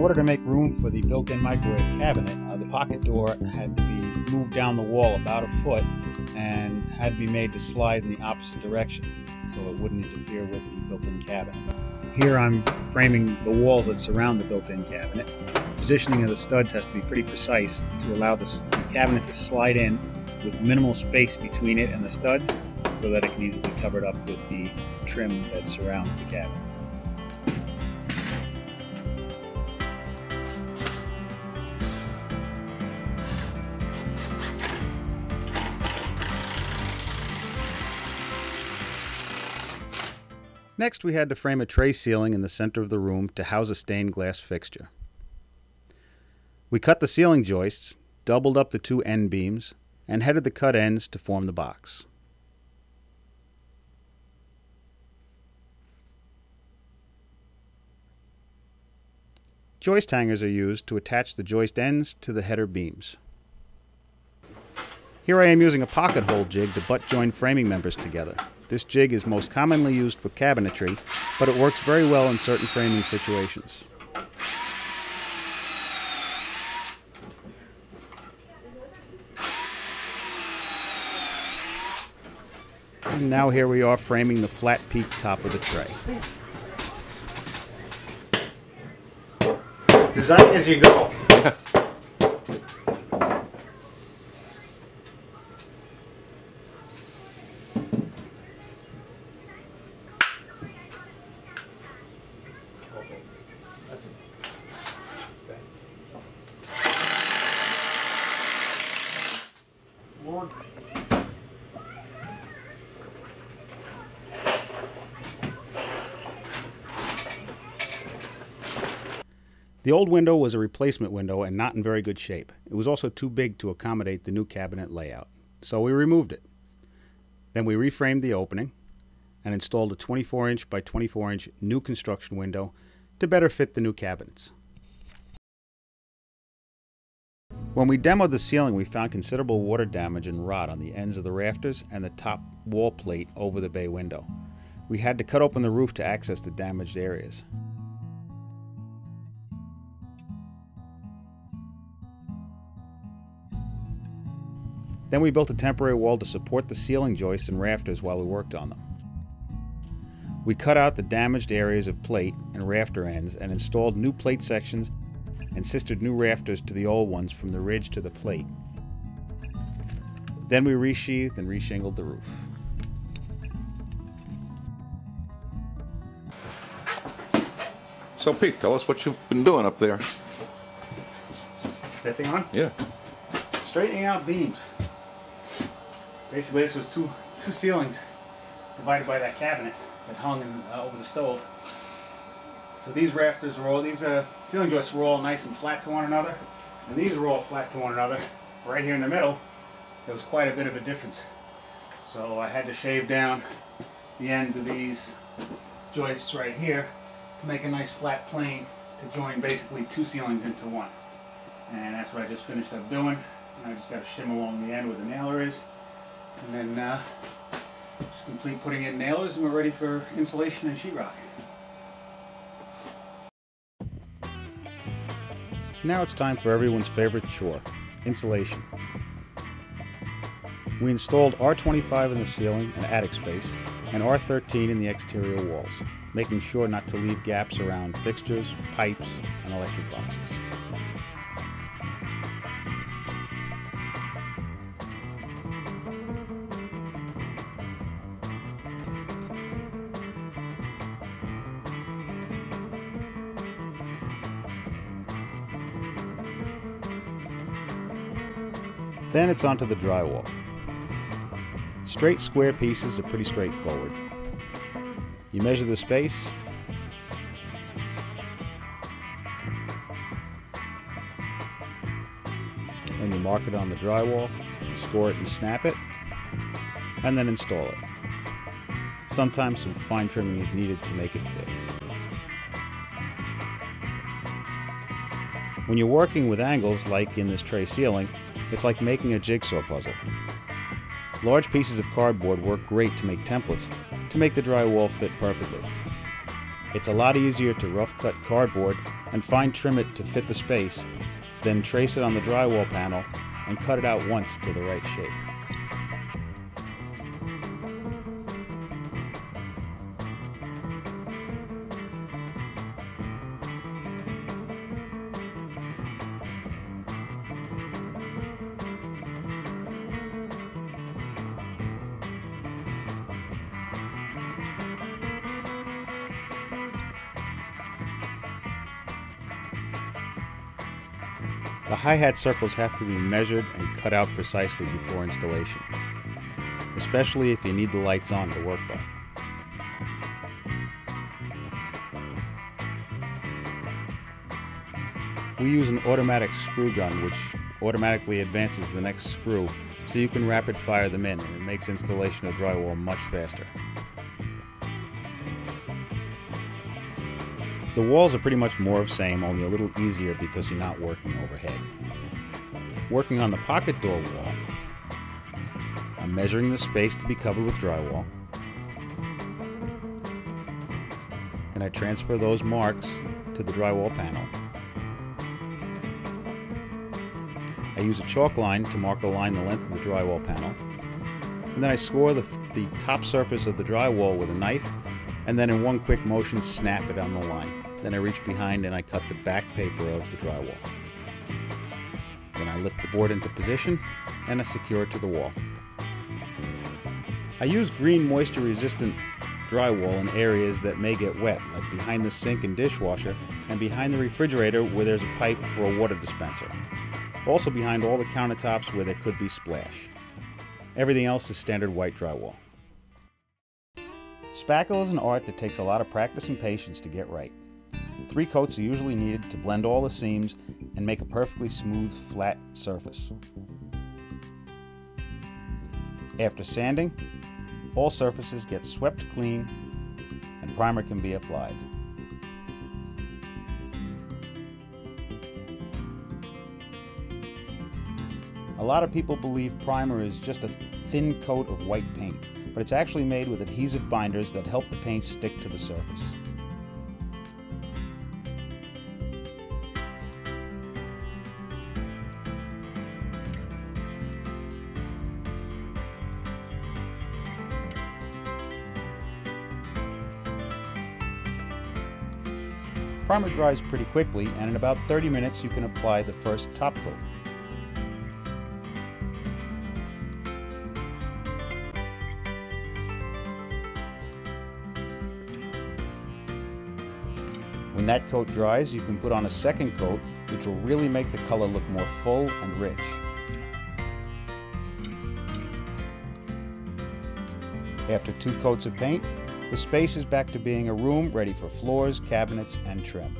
order to make room for the built-in microwave cabinet, the pocket door had to be moved down the wall about a foot and had to be made to slide in the opposite direction so it wouldn't interfere with the built-in cabinet. Here I'm framing the walls that surround the built-in cabinet. The positioning of the studs has to be pretty precise to allow the cabinet to slide in with minimal space between it and the studs so that it can easily be covered up with the trim that surrounds the cabinet. Next, we had to frame a tray ceiling in the center of the room to house a stained glass fixture. We cut the ceiling joists, doubled up the two end beams, and headed the cut ends to form the box. Joist hangers are used to attach the joist ends to the header beams. Here I am using a pocket hole jig to butt join framing members together. This jig is most commonly used for cabinetry, but it works very well in certain framing situations. And now here we are framing the flat peak top of the tray. Design as you go. The old window was a replacement window and not in very good shape. It was also too big to accommodate the new cabinet layout, so we removed it. Then we reframed the opening and installed a 24-inch by 24-inch new construction window to better fit the new cabinets. When we demoed the ceiling, we found considerable water damage and rot on the ends of the rafters and the top wall plate over the bay window. We had to cut open the roof to access the damaged areas. Then we built a temporary wall to support the ceiling joists and rafters while we worked on them. We cut out the damaged areas of plate and rafter ends and installed new plate sections and sistered new rafters to the old ones from the ridge to the plate. Then we resheathed and reshingled the roof. So Pete, tell us what you've been doing up there. Is that thing on? Yeah. Straightening out beams. Basically, this was two ceilings divided by that cabinet that hung over the stove. So these rafters were all, these ceiling joists were all nice and flat to one another, and these were all flat to one another. Right here in the middle, there was quite a bit of a difference. So I had to shave down the ends of these joists right here to make a nice flat plane to join basically two ceilings into one. And that's what I just finished up doing. And I just got to shim along the end where the nailer is. And then just complete putting in nailers and we're ready for insulation and sheetrock. Now it's time for everyone's favorite chore, insulation. We installed R25 in the ceiling and attic space and R13 in the exterior walls, making sure not to leave gaps around fixtures, pipes, and electric boxes. Then it's onto the drywall. Straight square pieces are pretty straightforward. You measure the space, then you mark it on the drywall, score it and snap it, and then install it. Sometimes some fine trimming is needed to make it fit. When you're working with angles like in this tray ceiling, it's like making a jigsaw puzzle. Large pieces of cardboard work great to make templates to make the drywall fit perfectly. It's a lot easier to rough cut cardboard and fine trim it to fit the space, then trace it on the drywall panel and cut it out once to the right shape. The hi-hat circles have to be measured and cut out precisely before installation, especially if you need the lights on to work by. We use an automatic screw gun which automatically advances the next screw so you can rapid fire them in, and it makes installation of drywall much faster. The walls are pretty much more of same, only a little easier because you're not working overhead. Working on the pocket door wall, I'm measuring the space to be covered with drywall. Then I transfer those marks to the drywall panel. I use a chalk line to mark a line the length of the drywall panel. And then I score the top surface of the drywall with a knife, and then in one quick motion snap it on the line. Then I reach behind and I cut the back paper of the drywall. Then I lift the board into position and I secure it to the wall. I use green moisture resistant drywall in areas that may get wet, like behind the sink and dishwasher, and behind the refrigerator where there's a pipe for a water dispenser. Also behind all the countertops where there could be splash. Everything else is standard white drywall. Spackle is an art that takes a lot of practice and patience to get right. 3 coats are usually needed to blend all the seams and make a perfectly smooth, flat surface. After sanding, all surfaces get swept clean and primer can be applied. A lot of people believe primer is just a thin coat of white paint, but it's actually made with adhesive binders that help the paint stick to the surface. Primer dries pretty quickly, and in about 30 minutes you can apply the first top coat. When that coat dries, you can put on a second coat, which will really make the color look more full and rich. After 2 coats of paint, the space is back to being a room ready for floors, cabinets, and trim.